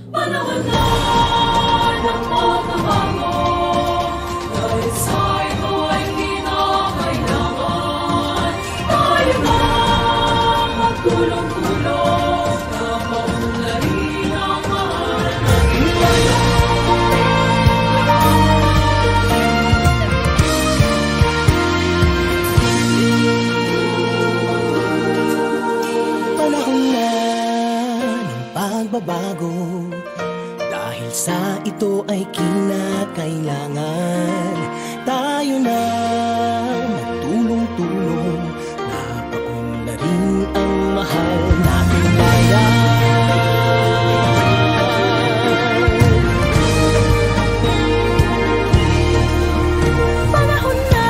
Panahon na ng pagbabago, dahil sa ito ay kinakailangan tayo na magtulong-tulong na maunlarin ang mahal na iwanan. Panahon na ng pagbabago, dahil sa ito ay kinakailangan tayo na magtulong-tulong na paunlarin ang mahal nating bayan. Panahon na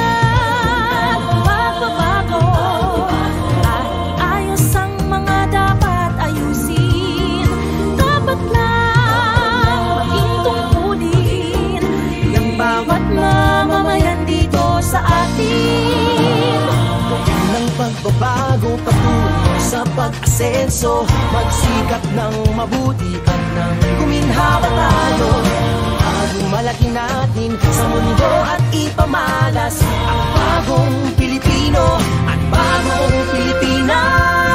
ng pagbabago, at iayos ang mga dapat ayusin. Dapat lang maging tungkulin ng bawat mamamayan dito sa atin. Ng pagbabago patungo sa pag-asenso, magsikap ng mabuti at nang guminhawa tayo. Malaki natin sa mundo at ipamalas ang bagong Pilipino at bagong Pilipinas.